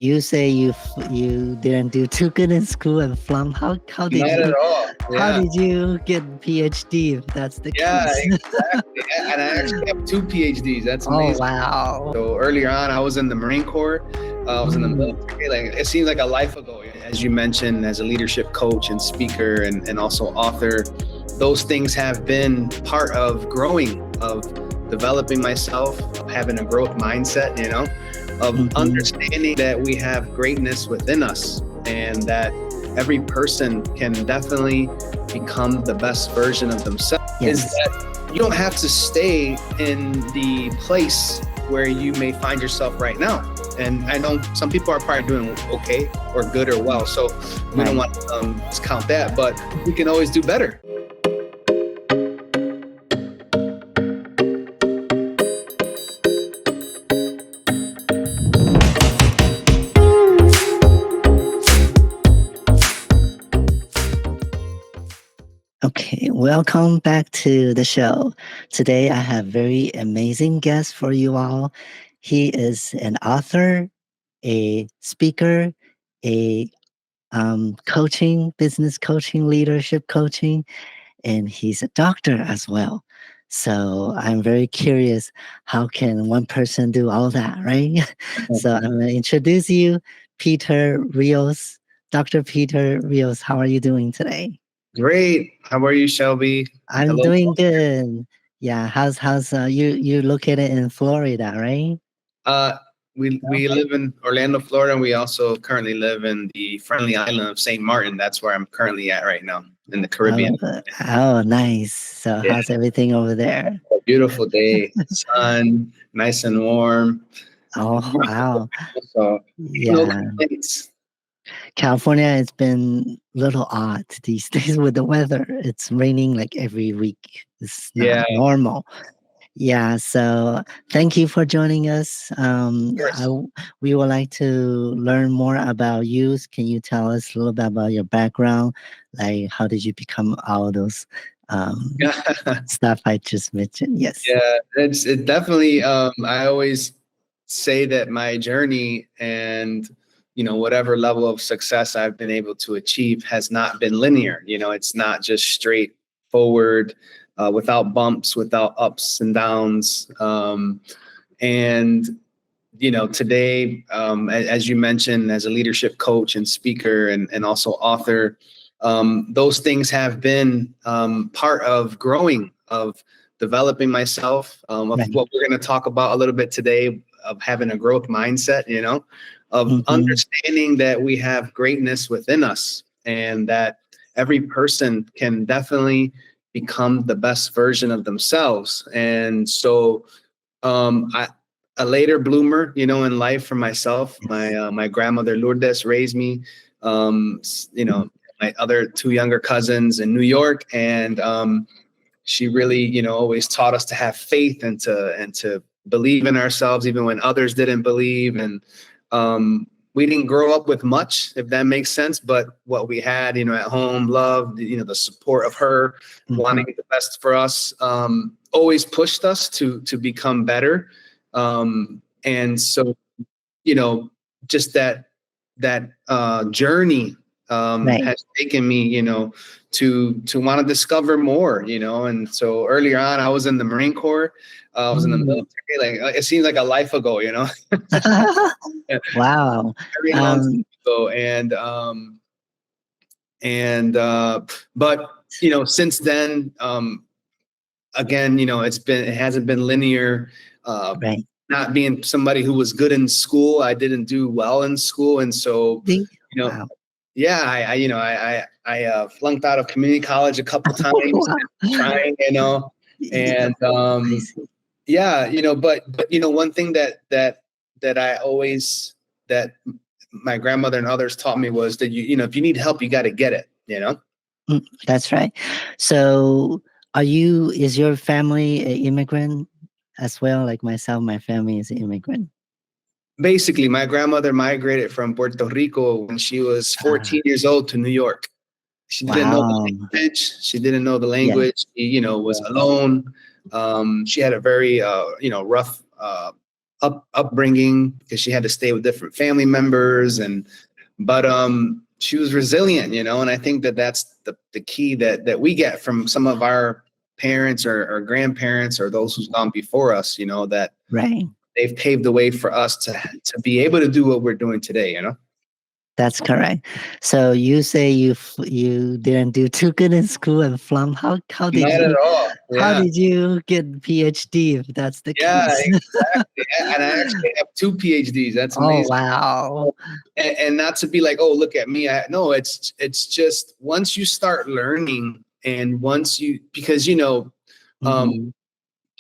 You say you didn't do too good in school and flunk. How did Not at you all. how Yeah. did you get PhD if that's the Yeah, case? exactly. And I actually have two PhDs. That's Oh amazing. wow. So earlier on, I was in the Marine Corps. I was in the Mm, military. Like it seems like a life ago. As you mentioned, as a leadership coach and speaker and also author, those things have been part of growing, of developing myself, of having a growth mindset, of mhm. understanding that we have greatness within us and that every person can definitely become the best version of themselves. Is Yes. that you don't have to stay in the place where you may find yourself right now. And I know some people are probably doing okay or good or well, so we don't Right. want to discount that, but we can always do better. Okay, welcome back to the show. Today I have very amazing guest for you all. He is an author, a speaker, a coaching, business coaching, leadership coaching, and he's a doctor as well. So I'm very curious, how can one person do all that, right? So I'm going to introduce you, Peter Rios. Dr. Peter Rios, how are you doing today? Great. How are you, Shelby? I'm Hello. doing good. Yeah, how's you located in Florida, right? Uh, we live in Orlando, Florida, and we also currently live in the friendly island of St. Martin. That's where I'm currently at right now in the Oh, Caribbean. oh, nice. So Yeah, how's everything over there? a beautiful day, sun, nice and warm. Oh, wow. So no Yeah. complaints. California, it's been a little odd these days with the weather. It's raining like every week. It's not Yeah, of normal. Yeah, so thank you for joining us. course. We would like to learn more about you. Can you tell us a little bit about your background? Like, how did you become all those um, Yeah, stuff I just mentioned? Yes. yeah. It definitely. I always say that my journey and whatever level of success I've been able to achieve has not been linear. It's not just straight forward, without bumps, without ups and downs. And today, as you mentioned, as a leadership coach and speaker and also author, those things have been part of growing, of developing myself, of Right. what we're going to talk about a little bit today, of having a growth mindset, of Mm-hmm. understanding that we have greatness within us and that every person can definitely become the best version of themselves. And so, I a later bloomer, in life for myself. My Yes. my grandmother Lourdes raised me. My other two younger cousins in New York, and she really, always taught us to have faith and to believe in ourselves even when others didn't believe. And we didn't grow up with much, if that makes sense, but what we had, at home, love, the support of her Mm-hmm. wanting the best for us, always pushed us to become better. And so, you know, just that journey Right. has taken me, to want to discover more, And so earlier on, I was in the Marine Corps. I was in the Mm. military. Like it seems like a life ago, Wow. very long time Um, ago. And but since then, again, it hasn't been linear. Uh, right. Not being somebody who was good in school, I didn't do well in school, and so See? you know, Wow. yeah, I flunked out of community college a couple times, Wow. trying, Yeah, and I see. yeah, but one thing that I always that my grandmother and others taught me was that if you need help, you got to get it. That's right. So, is your family an immigrant as well? Like myself, my family is an immigrant. Basically, my grandmother migrated from Puerto Rico when she was Ah, 14 years old to New York. She didn't know the wow. language. She didn't know the Yeah. language. She, was alone. She had a very, rough upbringing because she had to stay with different family members, but she was resilient, and I think that that's the key that we get from some of our parents or grandparents or those who's gone before us, that Right. they've paved the way for us to be able to do what we're doing today. That's correct. So you say you didn't do too good in school and flunk. How did Not at you all. how Yeah. did you get PhD if that's the Yeah, case? exactly. And I actually have two PhDs. That's Oh amazing. wow. And not to be like, oh, look at me. No, it's just once you start learning and because um, Hmm.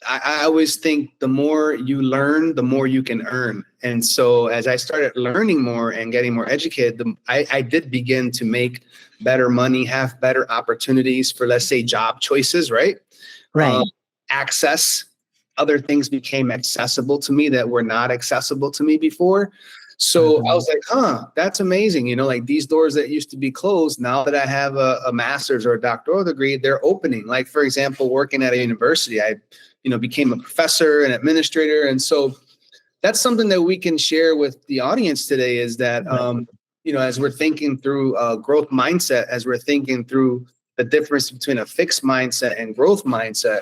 I always think the more you learn, the more you can earn. And so as I started learning more and getting more educated, I did begin to make better money, have better opportunities for, let's say, job choices, right? Um, Right. access, other things became accessible to me that were not accessible to me before. So I Uh-huh. was like, that's amazing. Like these doors that used to be closed, now that I have a master's or a doctoral degree, they're opening. Like, for example, working at a university, I became a professor and administrator. And so that's something that we can share with the audience today is that, Right. as we're thinking through growth mindset, as we're thinking through the difference between a fixed mindset and growth mindset,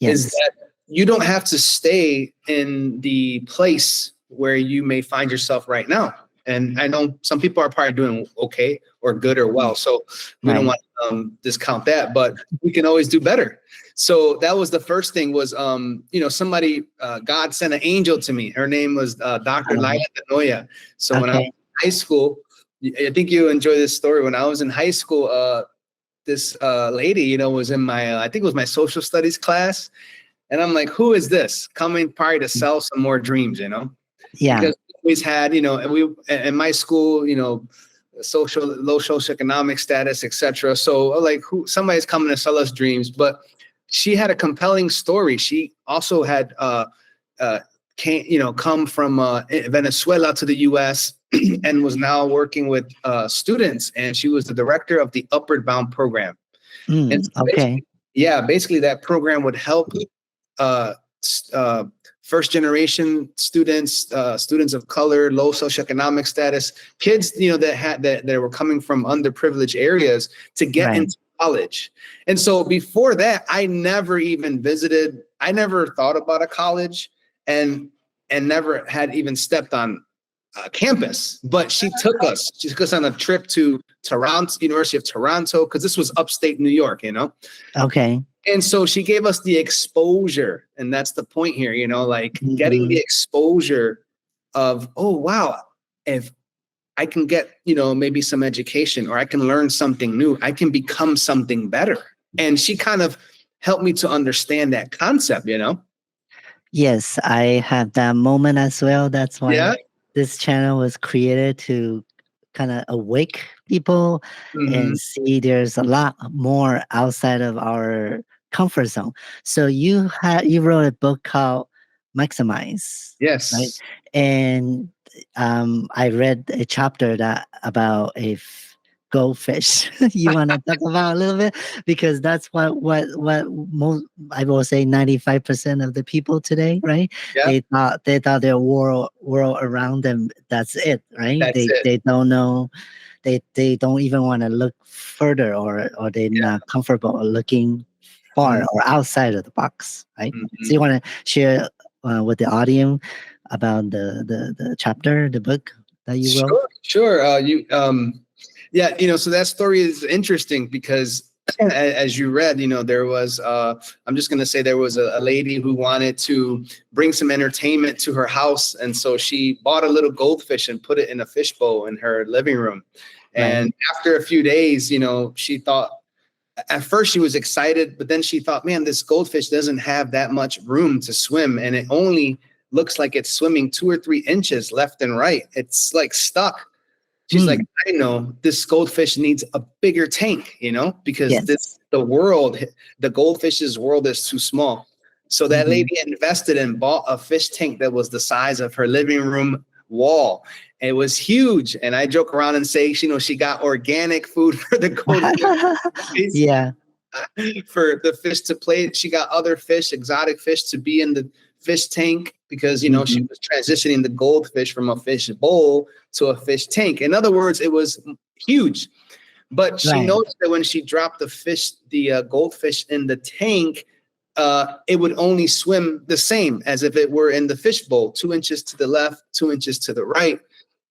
is Yes. that you don't have to stay in the place where you may find yourself right now. And I know some people are probably doing okay or good or well. So we don't Right. want to discount that, but we can always do better. So that was the first thing was, somebody, God sent an angel to me. Her name was Dr. Laila Um, Denoya. So when I was okay. in high school, I think you enjoy this story. When I was in high school, this lady, was in my, I think it was my social studies class. And I'm like, who is this coming probably to sell some more dreams. Yeah. Because we always had, and we, in my school, low socioeconomic status, etc. So like somebody's coming to sell us dreams, but she had a compelling story. She also had come from Venezuela to the US and was now working with students, and she was the director of the Upward Bound program. And so Okay. basically that program would help uh, first generation students, students of color, low socioeconomic status, kids, that were coming from underprivileged areas to get Right. into college. And so before that, I never even visited, I never thought about a college and never had even stepped on campus, but she took us on a trip to Toronto, University of Toronto, because this was upstate New York. Okay. And so she gave us the exposure. And that's the point here, like getting Hmm. the exposure of, oh, wow, if I can get, maybe some education or I can learn something new, I can become something better. And she kind of helped me to understand that concept. Yes, I have that moment as well. That's why Yeah. this channel was created to kind of awake people Hmm. and see there's a lot more outside of our comfort zone. So you wrote a book called Maximize, right? Yes. And I read a chapter that about goldfish. You want to talk about a little bit because that's what most I will say 95% of the people today, right? Yeah. They thought their world around them, that's it, right? That's it. They don't know, they don't even want to look further, or they're not comfortable looking far Yeah. or outside of the box, right? So Mhm. you want to share with the audience about the chapter, the book that you wrote? Sure. Yeah, so that story is interesting because as you read, there was, I'm just going to say there was a lady who wanted to bring some entertainment to her house. And so she bought a little goldfish and put it in a fishbowl in her living room. Right. And after a few days, she thought, at first she was excited, but then she thought, man, this goldfish doesn't have that much room to swim. And it only looks like it's swimming 2 or 3 inches left and right. It's like stuck. She's like, Mm, I know this goldfish needs a bigger tank, because yes. the goldfish's world is too small. So that Mhm. lady invested and bought a fish tank that was the size of her living room wall. It was huge. And I joke around and say, she got organic food for the goldfish, Yeah. for the fish to play. She got other fish, exotic fish, to be in the fish tank. because, she Mhm. was transitioning the goldfish from a fish bowl to a fish tank. In other words, it was huge. But she Right. noticed that when she dropped the goldfish in the tank, it would only swim the same as if it were in the fish bowl, 2 inches to the left, 2 inches to the right.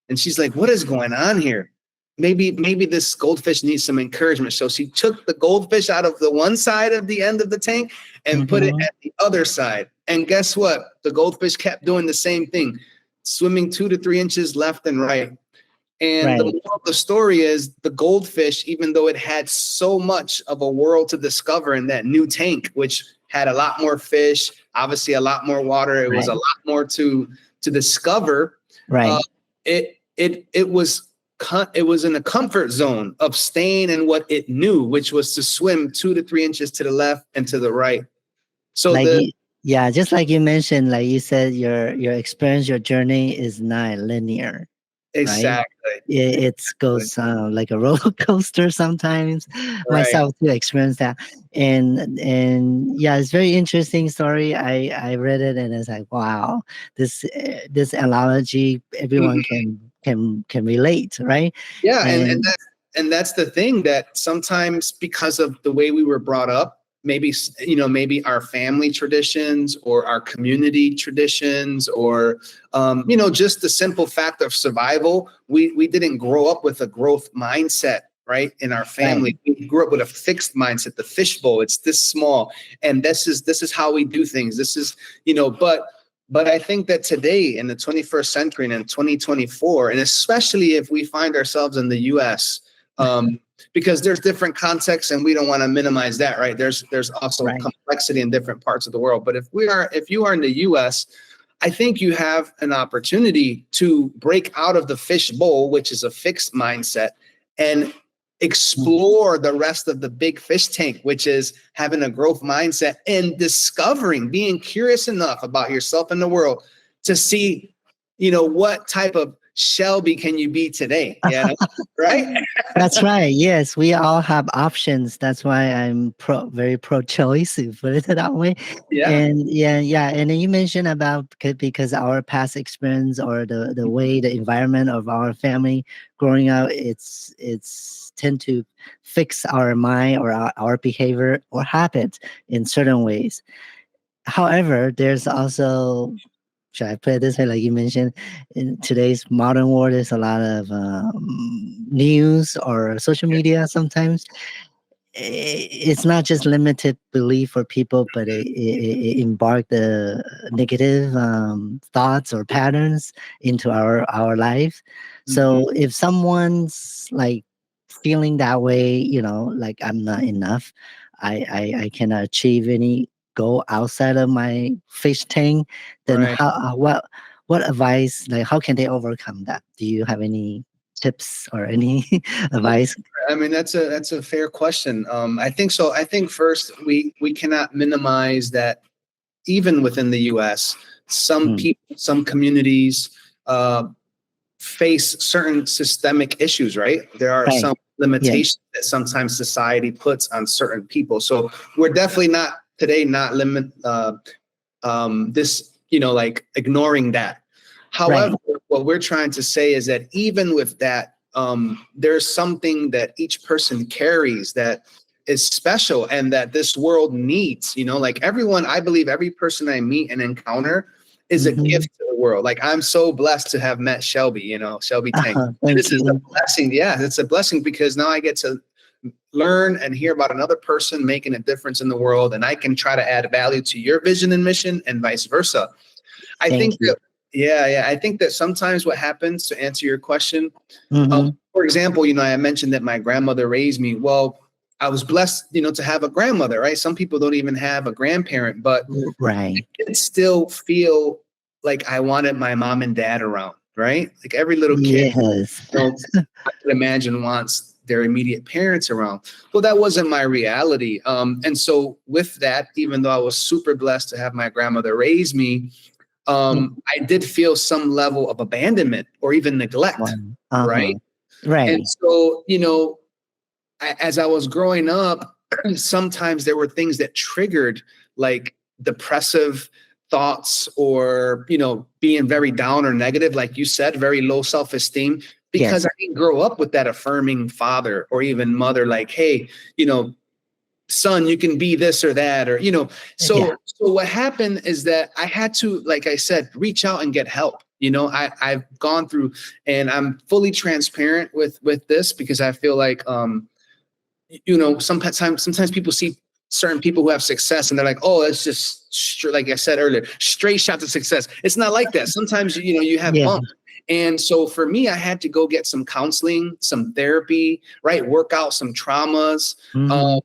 And she's like, what is going on here? Maybe this goldfish needs some encouragement. So she took the goldfish out of the one side of the end of the tank and put it Mhm. at the other side. And guess what? The goldfish kept doing the same thing, swimming 2 to 3 inches left and right. And the Right. moral of the story is the goldfish, even though it had so much of a world to discover in that new tank, which had a lot more fish, obviously a lot more water, it was a Right. lot more to discover. Uh, Right. it was it was in a comfort zone of staying in what it knew, which was to swim 2 to 3 inches to the left and to the right. So Like the you, yeah, just like you mentioned, like you said, your experience, your journey is not linear, right? exactly, It goes like a roller coaster sometimes. right. Myself to experience that, and yeah, it's very interesting story. I read it and it's like, wow, this analogy everyone Mhm. can relate, right? Yeah, And and that's the thing, that sometimes because of the way we were brought up, maybe maybe our family traditions or our community traditions, or just the simple fact of survival, we didn't grow up with a growth mindset, right? In our right, family, we grew up with a fixed mindset, the fishbowl, it's this small, and this is how we do things. This is, but I think that today in the 21st century and in 2024, and especially if we find ourselves in the US, because there's different contexts and we don't want to minimize that, right? There's also right, complexity in different parts of the world. But if you are in the US, I think you have an opportunity to break out of the fish bowl, which is a fixed mindset, and mm, explore the rest of the big fish tank, which is having a growth mindset and discovering, being curious enough about yourself and the world to see, what type of Shelby can you be today? Right? that's right. Yes, we all have options. That's why I'm very pro-choice, to put it that way. Yeah. And yeah, yeah. And then you mentioned about because our past experience or the way the environment of our family growing up, it's tend to fix our mind or our behavior or habit in certain ways. However, there's also, should I put it this way? Like you mentioned, in today's modern world, there's a lot of news or social media sometimes. It's not just limited belief for people, but it embark the negative thoughts or patterns into our life. Mhm. So if someone's like feeling that way, like I'm not enough, I cannot achieve any goal outside of my fish tank, then Right. how what advice, like how can they overcome that? Do you have any tips or any advice? I mean, that's a fair question. I think so. I think first we cannot minimize that even within the U.S., some Mm, people, some communities uh, face certain systemic issues. Right? There are right. some Yes. limitations that sometimes society puts on certain people. So we're definitely not today not limit this, like ignoring that. However, Right. what we're trying to say is that even with that, there's something that each person carries that is special and that this world needs. Like everyone, I believe every person I meet and encounter is a Mhm. gift to the world. Like I'm so blessed to have met Shelby, Shelby Tank. Thank This is a you. blessing. Yeah, it's a blessing because now I get to learn and hear about another person making a difference in the world, and I can try to add value to your vision and mission and vice versa. I Thank think you. that, yeah, I think that sometimes what happens, to answer your question, Mhm. for example, I mentioned that my grandmother raised me. Well, I was blessed, to have a grandmother, right? Some people don't even have a grandparent, but Right. it still feel like I wanted my mom and dad around, right? Like every little kid, Yes. I could imagine wants their immediate parents around. Well, that wasn't my reality. And so with that, even though I was super blessed to have my grandmother raise me, Mm, I did feel some level of abandonment or even wow. neglect, right? Uh-huh. And Right. so, as I was growing up, sometimes there were things that triggered like depressive thoughts or, being very down or negative, like you said, very low self-esteem, because Yes. I didn't grow up with that affirming father or even mother, like, hey, son, you can be this or that, or, Yeah. so what happened is that I had to, like I said, reach out and get help. I've gone through, and I'm fully transparent with this, because I feel like, sometimes people see certain people who have success and they're like, oh, it's just like I said earlier, straight shot to success. It's not like that. Sometimes, you have Yeah. bumps. And so for me, I had to go get some counseling, some therapy, right? Work out some traumas. Hmm.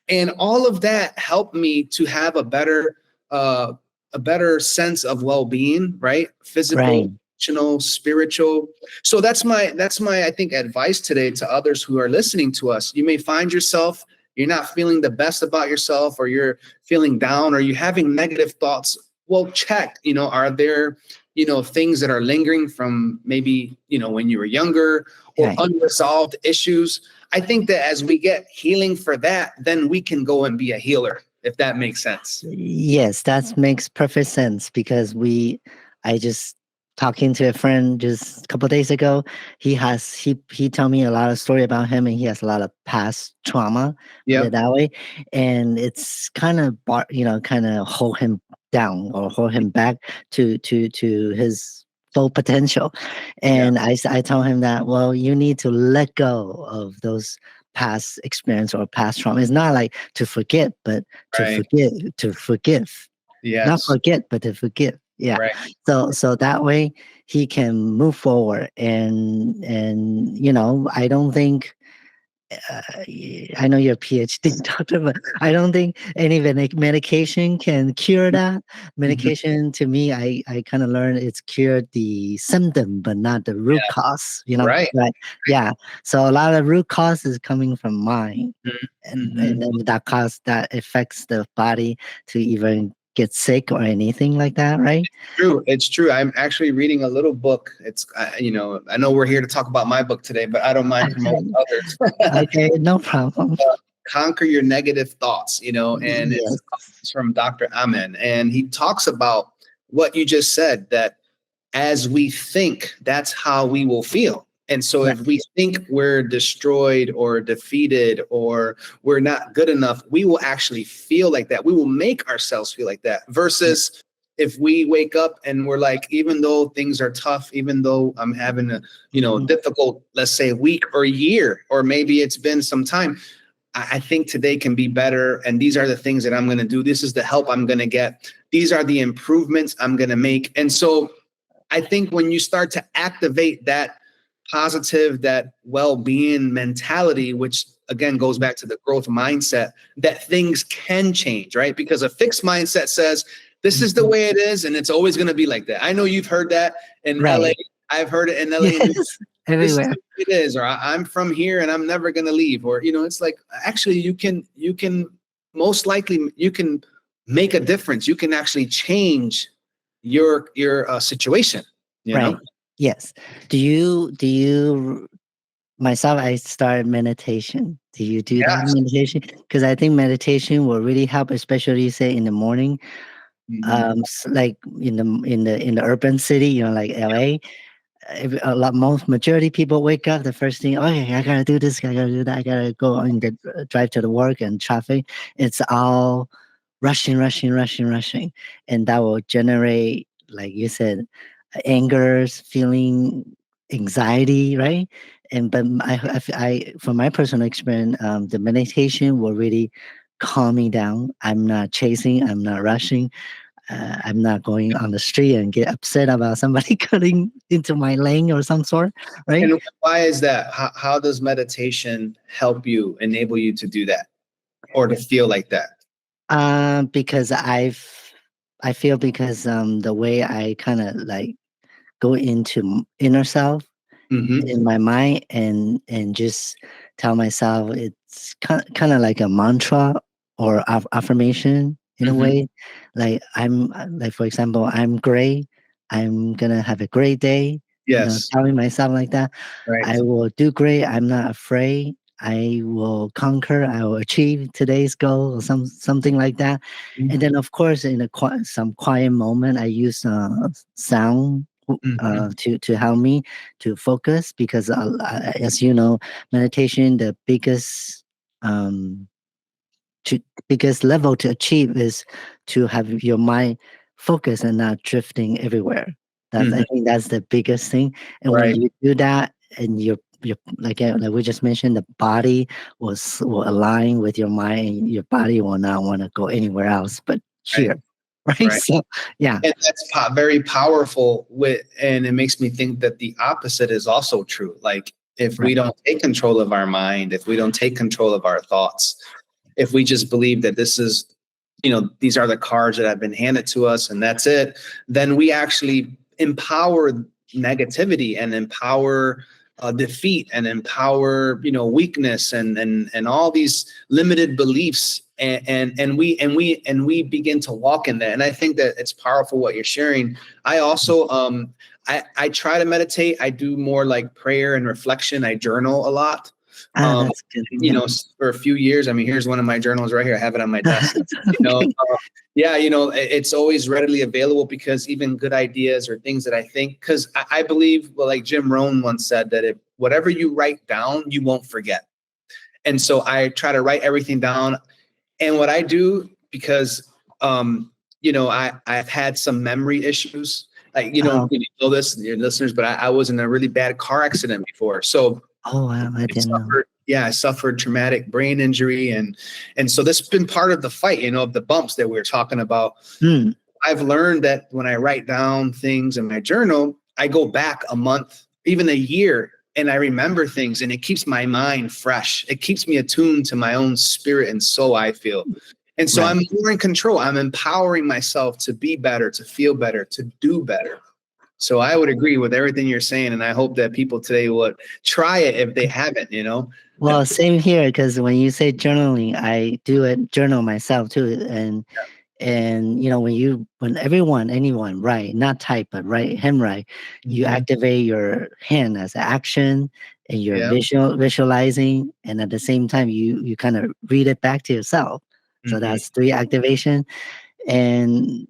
And all of that helped me to have uh, a better sense of well-being, right? Physical, Right. emotional, spiritual. So that's my I think advice today to others who are listening to us. You may find yourself, you're not feeling the best about yourself, or you're feeling down, or you're having negative thoughts. Well, check, are there, things that are lingering from maybe, when you were younger, or Right. unresolved issues. I think that as we get healing for that, then we can go and be a healer, if that makes sense. Yes, that makes perfect sense because I just talking to a friend just a couple of days ago. He told me a lot of story about him, and he has a lot of past trauma, put it Yep. that way, and it's kind of kind of hold him down or hold him back to his full potential. Yeah. And I told him that, well, you need to let go of those past experience or past trauma. It's not like to forget, but Right. to forgive, not Yes. forget, but to forgive. Yeah. Right. So that way he can move forward, and I don't think I know you're a PhD doctor, but I don't think any medication can cure that. Mhm. Medication, to me, I kind of learned it's cured the symptom, but not the root Yeah. cause. Right. Right? Yeah. So a lot of root cause is coming from mind, and Mm-hmm. then that cause that affects the body to even get sick or anything like that, right? True. It's true. I'm actually reading a little book. I know we're here to talk about my book today, but I don't mind promoting others. Okay, no problem. Conquer your negative thoughts, and Yes. it's from Dr. Amen. And he talks about what you just said, that as we think, that's how we will feel. And so Right. if we think we're destroyed or defeated or we're not good enough, we will actually feel like that. We will make ourselves feel like that, Yeah. versus if we wake up and we're like, even though things are tough, even though I'm having a, Mhm. difficult, let's say, week or year, or maybe it's been some time, I think today can be better. And these are the things that I'm going to do. This is the help I'm going to get. These are the improvements I'm going to make. And so I think when you start to activate that positive, that well-being mentality, which again goes back to the growth mindset, that things can change, right? Because a fixed mindset says, this is the Mhm. way it is, and it's always going to be like that. I know you've heard that in LA. Right. I've heard it in LA, and Yes. this is Everywhere. the way it is, or I'm from here and I'm never going to leave, or it's like, actually you can most likely you can make a difference. You can actually change your situation. You Right. know. Yes. Do you myself, I started meditation. Do you do that Yes. meditation? Because I think meditation will really help, especially say in the morning. Mhm. Like in the urban city, like LA, a lot most majority people wake up the first thing, okay, I gotta do this, I gotta do that, I gotta go on the drive to the work and traffic. It's all rushing, rushing, rushing, rushing, and that will generate, like you said, angers, feeling, anxiety, right? And but from my personal experience, the meditation will really calm me down. I'm not chasing, I'm not rushing, I'm not going on the street and get upset about somebody cutting into my lane or some sort, right? And why is that? How does meditation help you, enable you to do that, or to feel like that? Because I feel because the way I kind of like go into inner self Hmm. in my mind and just tell myself it's kind of like a mantra or affirmation in a Hmm. way, like like for example, I'm great, I'm gonna have a great day, Yes. telling myself like that. Right. I will do great, I'm not afraid, I will conquer, I will achieve today's goal, or something like that. And then, of course, in some quiet moment, I use sound Mm-hmm. to help me to focus, because as you know, meditation, the um, to biggest level to achieve is to have your mind focused and not drifting everywhere. That's, I Hmm. think that's the biggest thing. And when Right. you do that, and your like we just mentioned, the body will align with your mind, and your body will not want to go anywhere else but Right. here. Right. Right. So yeah. And that's very powerful and it makes me think that the opposite is also true. Like if Right. we don't take control of our mind, if we don't take control of our thoughts, if we just believe that this is, these are the cards that have been handed to us and that's it, then we actually empower negativity and empower defeat and empower, weakness and all these limited beliefs. And we begin to walk in that. And I think that it's powerful what you're sharing. I also, I try to meditate. I do more like prayer and reflection. I journal a lot. Ah, Um, that's good. Yeah. for a few years, I mean, here's one of my journals right here. I have it on my desk. Okay. Yeah, it's always readily available because even good ideas or things that I think, because I believe, well, like Jim Rohn once said, that if whatever you write down, you won't forget. And so I try to write everything down. And what I do, because, I've had some memory issues. Like, Oh, you know this, your listeners, but I was in a really bad car accident before. So oh wow, I didn't know. I suffered traumatic brain injury. And so this has been part of the fight, of the bumps that we were talking about. Mm, I've learned that when I write down things in my journal, I go back a month, even a year, and I remember things, and it keeps my mind fresh. It keeps me attuned to my own spirit and soul, I feel. And so right. I'm more in control. I'm empowering myself to be better, to feel better, to do better. So I would agree with everything you're saying, and I hope that people today would try it if they haven't. Well, same here, because when you say journaling, I do it journal myself too. And when anyone write, not type but write, handwrite, you Mhm. activate your hand as action, and you're Yeah. visualizing, and at the same time you kind of read it back to yourself. So Hmm. that's three activation. And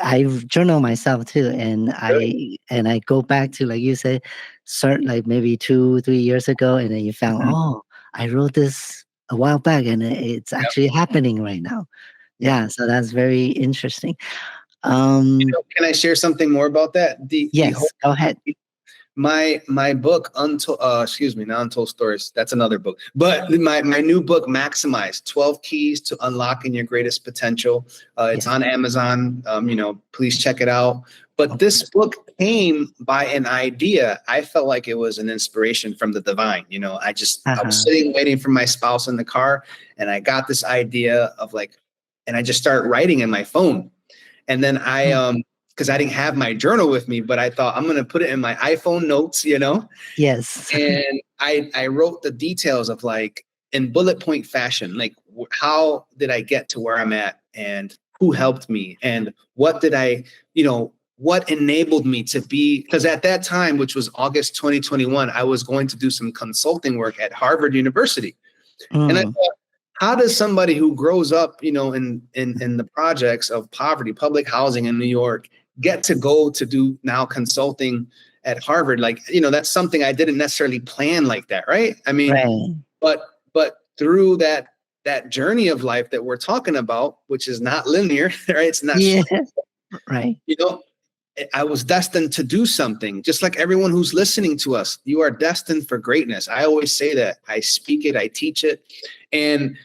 I journal myself too, and Good. I go back to, like you said, certain, like maybe 2-3 years ago, and then you found, Mhm. oh, I wrote this a while back, and it's Yep. actually happening right now. Yep. Yeah, so that's very interesting. Um, Can I share something more about that? The whole yes, go ahead. my book untold excuse me, not Untold Stories, that's another book, but my new book, Maximize 12 Keys to Unlocking Your Greatest Potential. It's Yes. on Amazon. Please check it out. But Okay. this book came by an idea. I felt like it was an inspiration from the divine. I was Uh-huh. sitting waiting for my spouse in the car, and I got this idea of like, and I just started writing in my phone. And then Mm. because I didn't have my journal with me, but I thought I'm going to put it in my iPhone notes. Yes. And I wrote the details of, like, in bullet point fashion, like how did I get to where I'm at, and who helped me, and what did what enabled me to be, because at that time, which was August 2021, I was going to do some consulting work at Harvard University. And I Mm, thought, how does somebody who grows up, in the projects of poverty, public housing in New York, get to go to do now consulting at Harvard? Like, that's something I didn't necessarily plan like that, right? I mean, right. but through that journey of life that we're talking about, which is not linear, right? It's not Yeah. straight, Right. you know, I was destined to do something, just like everyone who's listening to us. You are destined for greatness. I always say that. I speak it, I teach it. And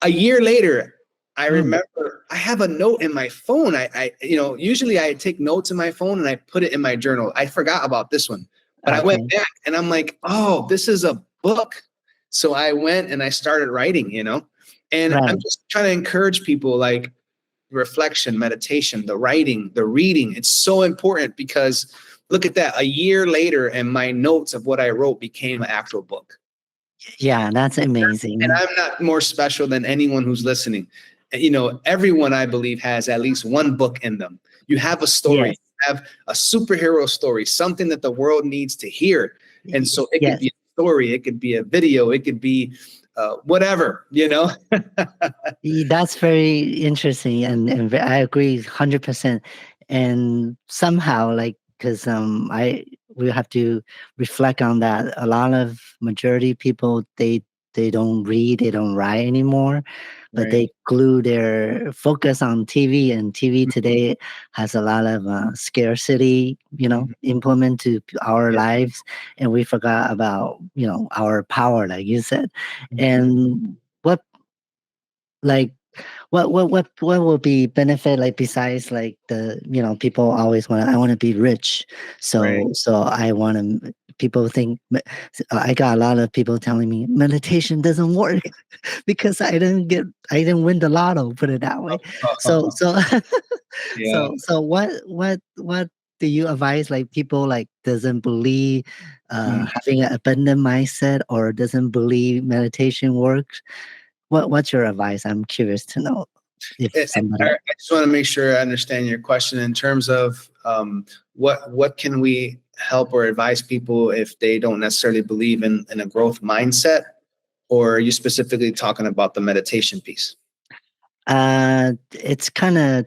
a year later, I Mm, remember I have a note in my phone. Usually I take notes in my phone and I put it in my journal. I forgot about this one, but I went okay. back and I'm like, oh, this is a book. So I went and I started writing, and I'm Right. just trying to encourage people, like, reflection, meditation, the writing, the reading. It's so important because look at that. A year later, and my notes of what I wrote became an actual book. Yeah, that's And amazing. I'm not more special than anyone who's listening. Everyone, I believe, has at least one book in them. You have a story, Yes. you have a superhero story, something that the world needs to hear. And so it could Yes. be a story, it could be a video, it could be whatever, you know. That's very interesting, and I agree 100%. And somehow, like, because I we have to reflect on that. A lot of majority people, they don't read, they don't write anymore, but Right. they glue their focus on TV. And TV today has a lot of scarcity, Mhm. implement to our Yeah. lives, and we forgot about our power, like you said. Mhm. And what like what will be benefit, like, besides, like, the people always I want to be rich, Right. so I want to people think I got a lot of people telling me meditation doesn't work because I didn't win the lotto, put it that way. So Yeah. so what do you advise, like, people like doesn't believe Mm. having an abundant mindset, or doesn't believe meditation works? What's your advice? I'm curious to know if somebody. I just want to make sure I understand your question in terms of what can we help or advise people if they don't necessarily believe in a growth mindset, or are you specifically talking about the meditation piece? It's kind of,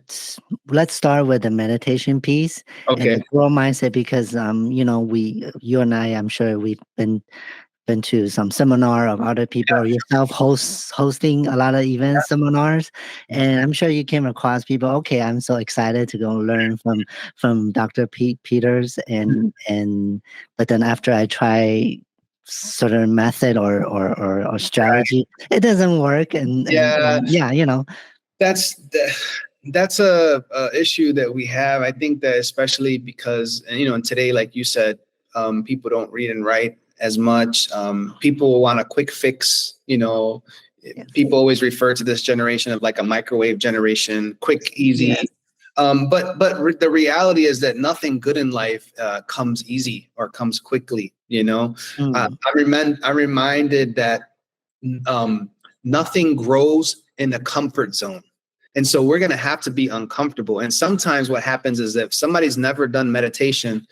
let's start with the meditation piece and Okay. the growth mindset, because you and I, I'm sure we've been to some seminar of other people, or yourself hosting a lot of events, seminars, and I'm sure you came across people. Okay, I'm so excited to go learn from Dr. Pete Peters, and but then after I try certain method or Right. strategy, it doesn't work, Yeah, and yeah, that's that's a issue that we have. I think that especially because, and, and today, like you said, people don't read and write as much. People want a quick fix. yes, People always refer to this generation of like a microwave generation, quick, yes, easy. But the reality is that nothing good in life comes easy or comes quickly. mm, I'm reminded that um, nothing grows in a comfort zone. And so we're going to have to be uncomfortable. And sometimes what happens is that if somebody's never done meditation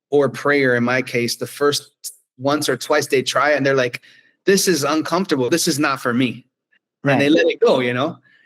or prayer, in my case, the first once or twice they try it and they're like, this is uncomfortable. This is not for me. And they right, let it go.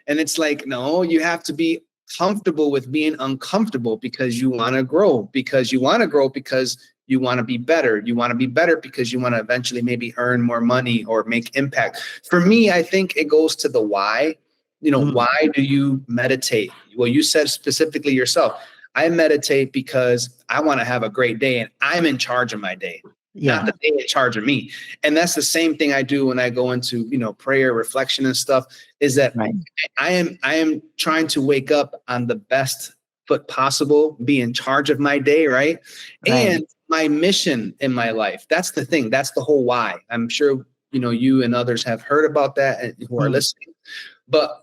And it's like, no, you have to be comfortable with being uncomfortable because you want to grow, because you want to grow, because you want to be better. You want to be better because you want to eventually maybe earn more money or make impact. For me, I think it goes to the why. mm, Why do you meditate? Well, you said specifically yourself, I meditate because I want to have a great day and I'm in charge of my day, not yeah, the day in charge of me. And that's the same thing I do when I go into, prayer, reflection and stuff, is that right, I am trying to wake up on the best foot possible, be in charge of my day, right? right, And my mission in my life. That's the thing. That's the whole why. I'm sure, you and others have heard about that and who are mm, listening. But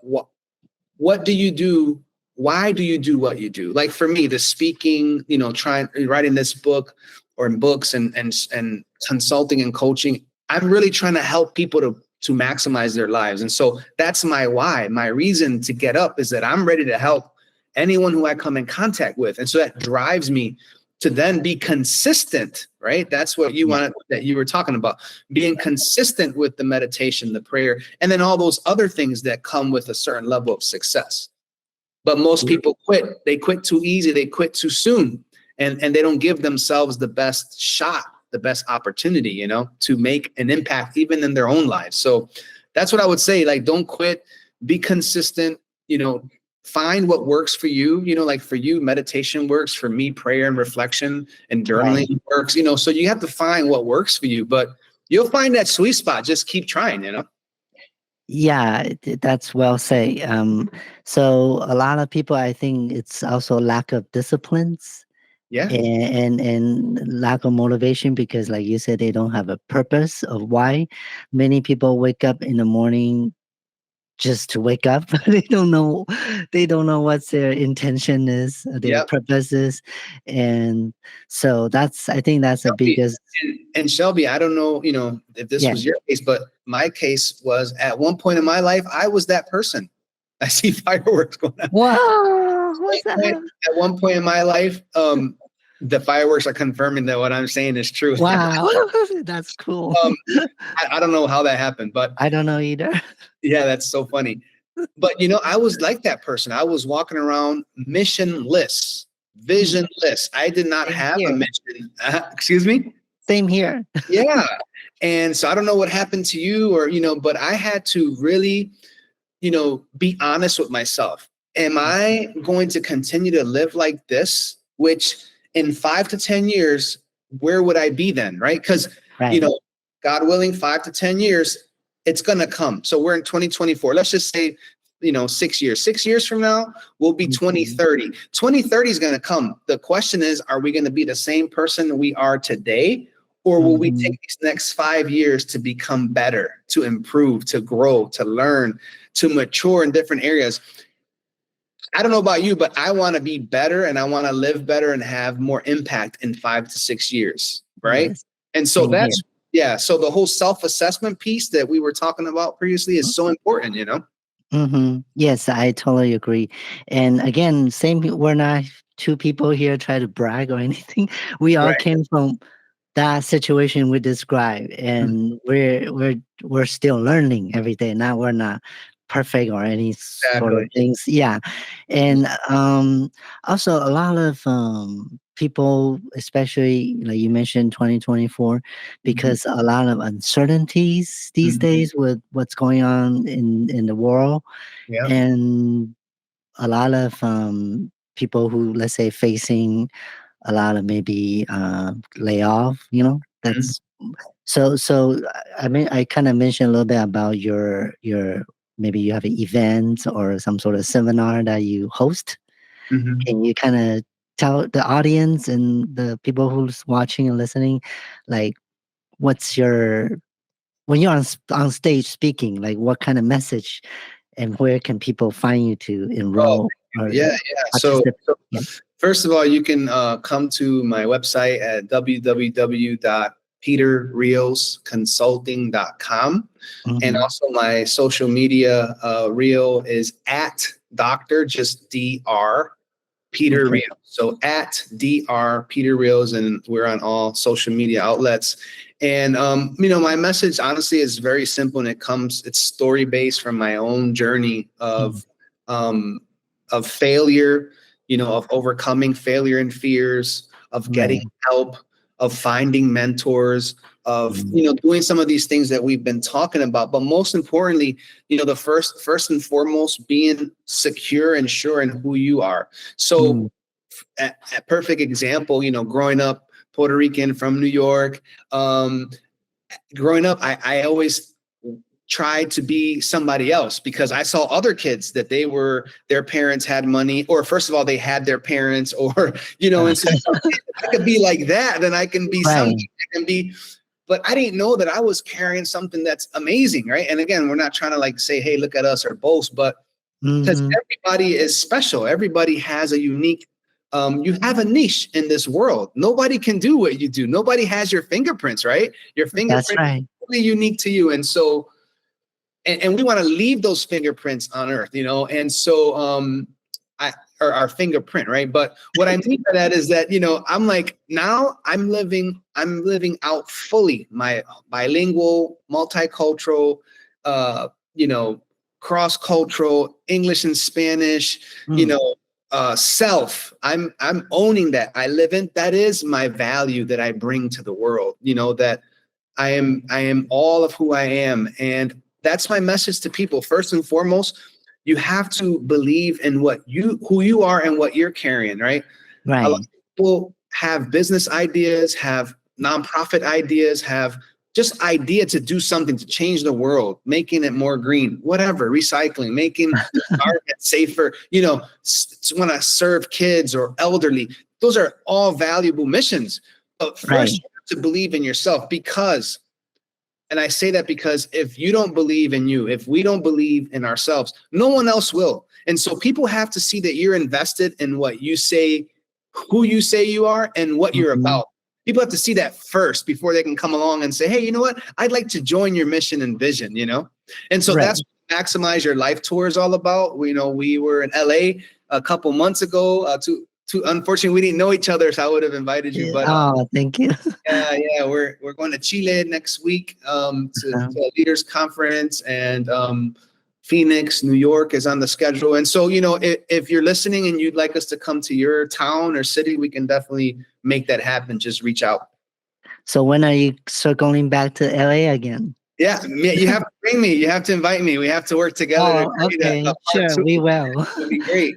what do you do? Why do you do what you do? Like for me, the speaking, writing this book or in books and consulting and coaching, I'm really trying to help people to maximize their lives. And so that's my why. My reason to get up is that I'm ready to help anyone who I come in contact with. And so that drives me to then be consistent, right? That's what yeah, that you were talking about, being consistent with the meditation, the prayer, and then all those other things that come with a certain level of success. But most people quit. They quit too easy. They quit too soon. And they don't give themselves the best shot, the best opportunity, to make an impact even in their own lives. So that's what I would say. Like, don't quit, be consistent, find what works for you. Like for you, meditation works. For me, prayer and reflection and right. journaling works, so you have to find what works for you, but you'll find that sweet spot. Just keep trying. Yeah, that's well said. So a lot of people, I think it's also lack of disciplines Yeah. and lack of motivation, because, like you said, they don't have a purpose of why. Many people wake up in the morning just to wake up. They don't know what their intention is, their Yep. purpose is, and so I think that's the Shelby, biggest. and Shelby, I don't know, if this Yeah. was your case, but my case was at one point in my life, I was that person. I see fireworks going on. Wow, what's that? At one point in my life, The fireworks are confirming that what I'm saying is true. Wow, that's cool. um, I don't know how that happened, but I don't know either. yeah, that's so funny. But I was like that person. I was walking around missionless, Hmm. visionless. I did not Same have a here. mission. Excuse me? Same here. Yeah. And so I don't know what happened to you or, but I had to really, be honest with myself. Am I going to continue to live like this? Which in 5 to 10 years, where would I be then? Right. Because, you Right. know, God willing, 5 to 10 years, it's going to come. So we're in 2024. Let's just say, 6 years. 6 years from now, we'll be Mhm. 2030. 2030 is going to come. The question is, are we going to be the same person we are today? Or will we Mhm. take these next 5 years to become better, to improve, to grow, to learn, to mature in different areas? I don't know about you, but I want to be better and I want to live better and have more impact in 5 to 6 years. Right. Yes. And so Same here. that's, yeah. So the whole self-assessment piece that we were talking about previously is so important. Yes, I totally agree. And again, same. We're not two people here try to brag or anything. We all Right. came from that situation we described, and we're still learning every day. Now we're not perfect or any sort of Exactly. things. Yeah, and also a lot of people, especially like you mentioned, 2024, Mhm. because a lot of uncertainties these Mhm. days with what's going on in the world, Yeah. and a lot of people who, let's say, facing a lot of maybe layoff, Mhm. that's so I mean, I kind of mentioned a little bit about your maybe you have an event or some sort of seminar that you host. Mhm. Can you kind of tell the audience and the people who's watching and listening, like, what's your when you're on stage speaking, like, what kind of message and where can people find you to Oh, enroll or yeah, yeah. So, participate? so Yeah. first of all, you can come to my website at www.peterriosconsulting.com. And Hmm. also my social media reel is at Dr. just Dr. Peter Okay. Rios. So at Dr. Peter Rios, and we're on all social media outlets. And my message honestly is very simple, and it's story based from my own journey Mm. um, of failure, of overcoming failure and fears, of getting Right. help, of finding mentors, of Mm. doing some of these things that we've been talking about. But most importantly, the first and foremost, being secure and sure in who you are. So Mm. a perfect example, growing up Puerto Rican from New York, um, growing up, I always tried to be somebody else because I saw other kids that their parents had money, or first of all, they had their parents, or, and so if I could be like that, then I can be something. Right. I can be, but I didn't know that I was carrying something that's amazing. Right. And again, we're not trying to like say, hey, look at us or boast, but because Mhm. everybody is special. Everybody has a unique, you have a niche in this world. Nobody can do what you do. Nobody has your fingerprints, right? Your That's fingerprint right. is really unique to you. And so, and we want to leave those fingerprints on earth, And so, I, or our fingerprint, right? But what I mean by that is that, I'm like, now I'm living out fully my bilingual, multicultural, uh, you know, cross-cultural English and Spanish, Mm. self. I'm owning that. I live in that is my value that I bring to the world, that I am all of who I am. And that's my message to people. First and foremost, you have to believe in who you are and what you're carrying, right? A lot Right. of people have business ideas, have nonprofit ideas, have just idea to do something to change the world, making it more green, whatever, recycling, making the environment safer, want to serve kids or elderly. Those are all valuable missions. But first, Right. you have to believe in yourself because, and I say that because if you don't believe in you, if we don't believe in ourselves, no one else will. And so people have to see that you're invested in what you say, who you say you are, and what you're Mhm. about. People have to see that first before they can come along and say, hey, you know what? I'd like to join your mission and vision. And so that's Right. what Maximize Your Life Tour is all about. We were in LA a couple months ago, unfortunately, we didn't know each other, so I would have invited you. Yeah. But Oh, thank you. yeah, we're going to Chile next week to a leaders conference, and Phoenix, New York is on the schedule. And so, if you're listening and you'd like us to come to your town or city, we can definitely make that happen. Just reach out. So when are you circling back to LA again? Yeah, you have to bring me. You have to invite me. We have to work together to Oh, create okay. a part Sure, two. we will. It would be great.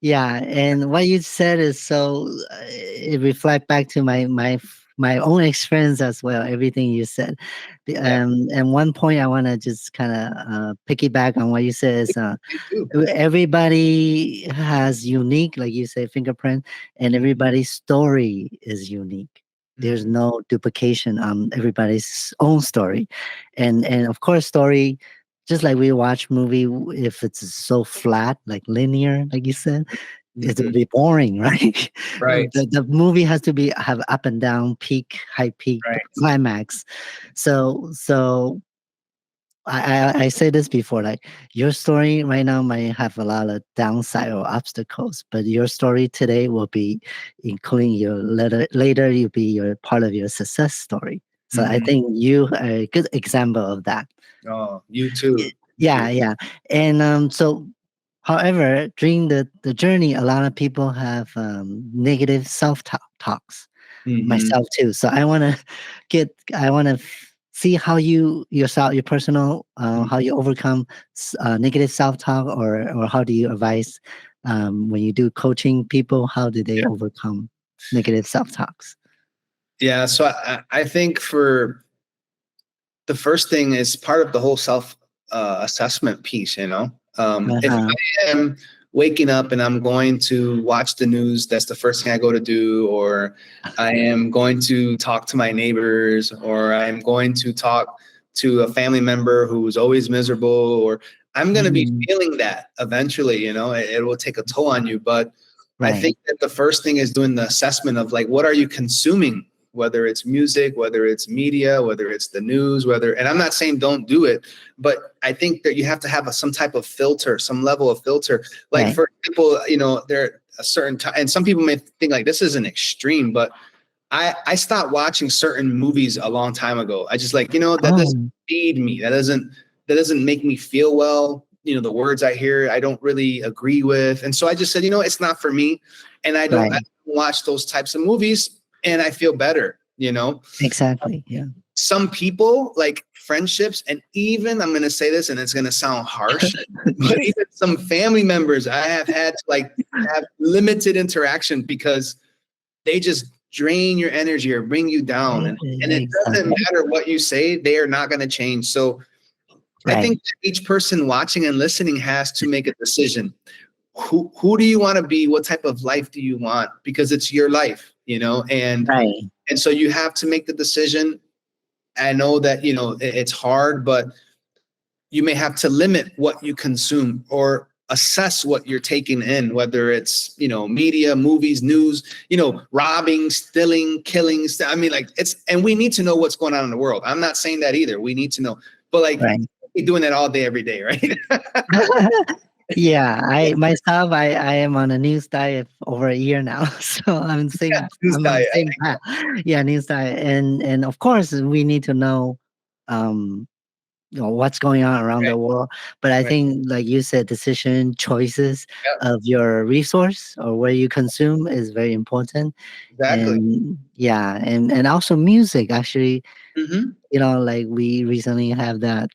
Yeah, and what you said is so it reflect back to my own experience as well. Everything you said, Yeah, and one point I want to just kind of piggyback on what you said is me too. everybody has unique, like you say, fingerprint, and everybody's story is unique. There's Mhm. no duplication on everybody's own story, and of course, story. Just like we watch movie, if it's so flat, like linear, like you said, it will Mhm. be boring, right? Right, The movie has to be have up and down, peak, high peak, right. climax. So I say this before, like your story right now might have a lot of downside or obstacles, but your story today will be including your later you'll be your part of your success story. So I Mhm. think you are a good example of that. Oh, you too. You Yeah, too. yeah. And so however, during the journey, a lot of people have negative talks, Mhm. myself too. So I want to see how you yourself, your personal, how you overcome negative self talk, or how do you advise when you do coaching people? How do they overcome negative self talks? Yeah, so I think for the first thing is part of the whole self assessment piece. If Uh-huh. I am waking up and I'm going to watch the news, that's the first thing I go to do, or I am going to talk to my neighbors, or I'm going to talk to a family member who's always miserable, or I'm going to be Mhm. feeling that eventually. It will take a toll on you. But I Right. think that the first thing is doing the assessment of, like, what are you consuming, whether it's music, whether it's media, whether it's the news, and I'm not saying don't do it, but I think that you have to have some type of filter, some level of filter. Like, Right. for example, there a certain time, and some people may think like this is an extreme, but I stopped watching certain movies a long time ago. I just, like, that doesn't Oh, feed me. That doesn't make me feel well. The words I hear, I don't really agree with. And so I just said, it's not for me. And I right. don't watch those types of movies, and I feel better. Exactly. Yeah. Some people, like friendships, and even, I'm going to say this and it's going to sound harsh, but even some family members I have had to, like, have limited interaction because they just drain your energy or bring you down. And it doesn't Exactly. matter what you say, they are not going to change. So I Right. think that each person watching and listening has to make a decision. Who do you want to be? What type of life do you want? Because it's your life, Right. and so you have to make the decision. I know that it's hard, but you may have to limit what you consume or assess what you're taking in, whether it's media, movies, news, robbing, stealing, killings. I mean, like, and we need to know what's going on in the world. I'm not saying that either. We need to know, but, like, Right. we're doing that all day, every day, right? Yeah, I myself, I am on a news diet over a year now, so Yeah, news I'm on the diet. same path. Yeah, news diet, and of course we need to know, um, what's going on around Right, the world. But I right. think, like you said, decision choices Yep, of your resource or where you consume is very important. exactly. And yeah, and also music actually, Hmm. like we recently have that,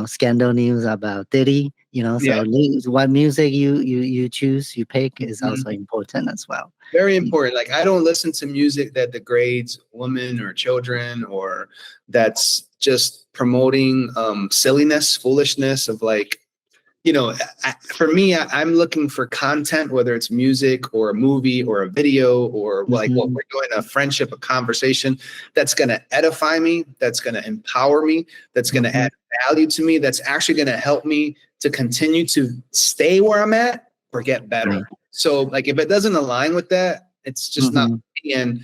scandal news about Diddy, Yeah. so what music you choose, you pick is Mhm. also important as well. Very Mm. important. Like, I don't listen to music that degrades women or children, or that's just promoting silliness, foolishness of, like, for me, I'm looking for content, whether it's music or a movie or a video, or like what Mhm. we're doing, a friendship, a conversation that's going to edify me, that's going to empower me, that's going to Mhm. add value to me, that's actually going to help me to continue to stay where I'm at or get Right. better. So, like, if it doesn't align with that, it's just not Mhm. me.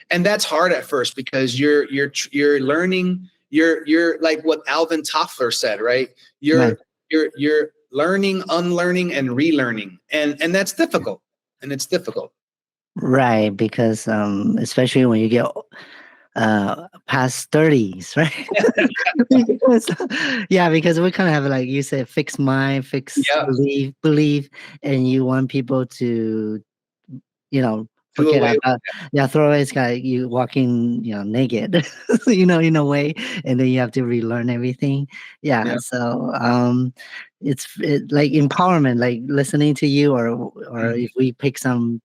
And that's hard at first because you're learning. You're like what Alvin Toffler said, right? Right. You're learning, unlearning, and relearning, and that's difficult, and it's difficult. Right, because especially when you get past 30s, right? Because, yeah, because we kind of have, like you said, fixed mind, fixed Yeah, belief, and you want people to, you know, do forget away. about, yeah, throw away. It's kind of you walking, naked, in a way, and then you have to relearn everything. Yeah, Yeah. so like empowerment, like listening to you, or Mhm. if we pick some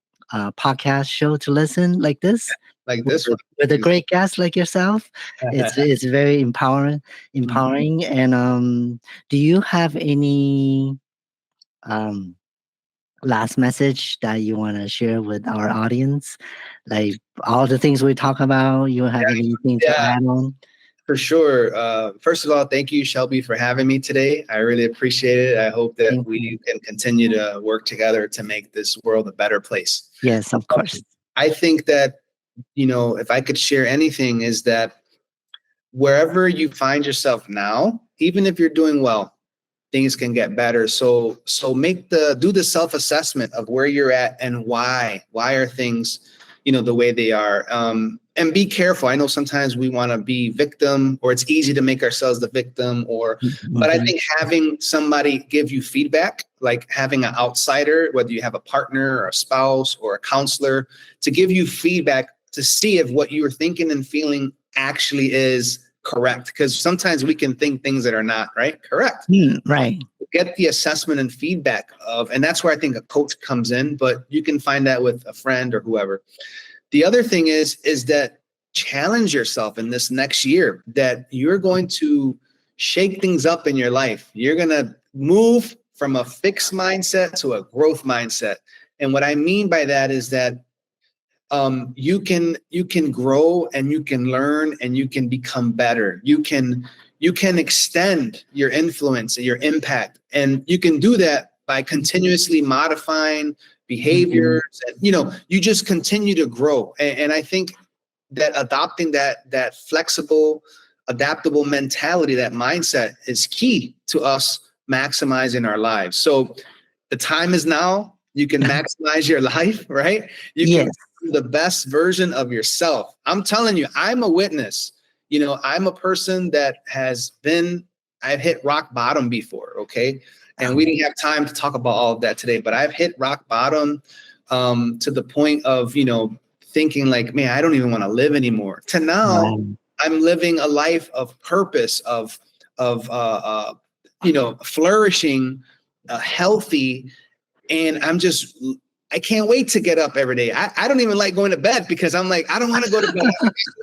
podcast show to listen like this Like with this one. with a great guest like yourself, it's very Mhm. empowering. And do you have any um last message that you want to share with our audience? Like all the things we talk about, you have anything to Yeah, add on? for sure. First of all, thank you, Shelby, for having me today. I really appreciate it. I hope that Thank you. we can continue to work together to make this world a better place. Yes, of course. I think that, if I could share anything, is that wherever you find yourself now, even if you're doing well, things can get better. So do the self-assessment of where you're at and why. Why are things, the way they are? And be careful. I know sometimes we want to be victim, or it's easy to make ourselves the victim, but I Mhm. think having somebody give you feedback, like having an outsider, whether you have a partner or a spouse or a counselor, to give you feedback to see if what you were thinking and feeling actually is correct. Because sometimes we can think things that are not right correct. Right. Get the assessment and feedback of, and that's where I think a coach comes in, but you can find that with a friend or whoever. The other thing is that challenge yourself in this next year, that you're going to shake things up in your life. You're going to move from a fixed mindset to a growth mindset. And what I mean by that is that you can grow and you can learn and you can become better. You can extend your influence and your impact, and you can do that by continuously modifying Mhm. behaviors. And you just continue to grow. And I think that adopting that flexible, adaptable mentality, that mindset, is key to us maximizing our lives. So the time is now. You can maximize your life, right? You can Yes. become the best version of yourself. I'm telling you, I'm a witness. I'm a person that I've hit rock bottom before, okay? And we Um, didn't have time to talk about all of that today, but I've hit rock bottom, to the point of, thinking like, man, I don't even want to live anymore. To now, wow. I'm living a life of purpose, flourishing, healthy, and I can't wait to get up every day. I don't even like going to bed because I'm like, I don't want to go to bed.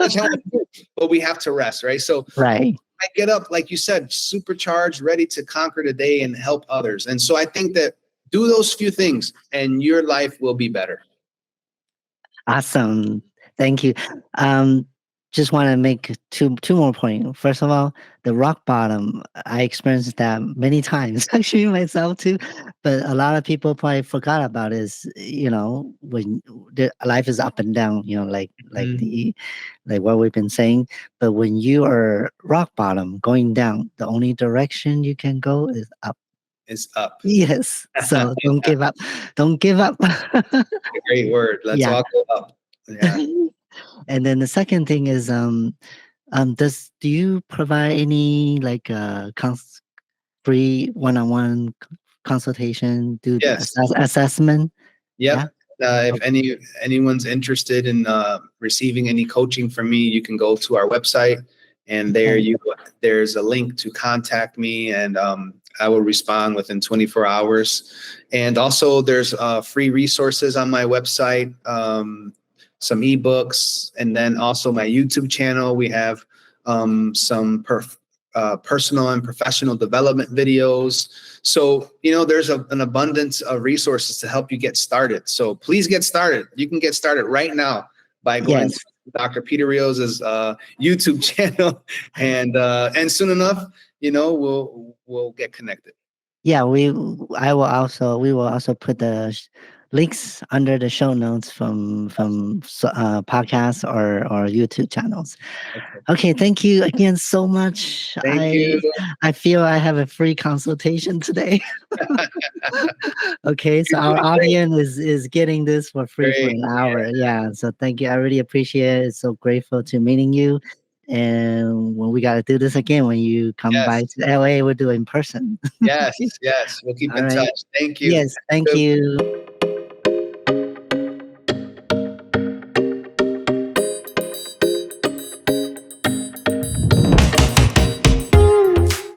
I want to do, but we have to rest, right? So Right. I get up, like you said, supercharged, ready to conquer the day and help others. And so I think that do those few things and your life will be better. Awesome. Thank you. Um, just want to make two more points. First of all, the rock bottom, I experienced that many times, actually myself too. But a lot of people probably forgot about is, when the life is up and down, Mhm. like what we've been saying. But when you are rock bottom, going down, the only direction you can go is up. It's up. Yes. So don't give up. Don't give up. A great word. Let's Yeah. all go up. Yeah. And then the second thing is, do you provide any like free one-on-one consultation, do the Yes. assessment? Yeah. Yep. If Okay. anyone's interested in receiving any coaching from me, you can go to our website, and Okay. there's a link to contact me, and I will respond within 24 hours. And also, there's free resources on my website, some ebooks, and then also my YouTube channel. We have some personal and professional development videos. So, there's an abundance of resources to help you get started. So please get started. You can get started right now by going to Yes. Dr. Peter Rios' YouTube channel, and soon enough, we'll get connected. Yeah. We will also put the links under the show notes from podcasts or YouTube channels. Okay. Okay, thank you again so much. Thank you. I feel I have a free consultation today. Okay, so You're our doing great. audience is getting this for free for Great. an hour. Yeah, so thank you. I really appreciate it. So grateful to meeting you. And when we got to do this again, when you come by Yes. to LA, we'll do it in person. Yes. Yes. We'll keep All in right. touch. Thank you. Yes, thank you.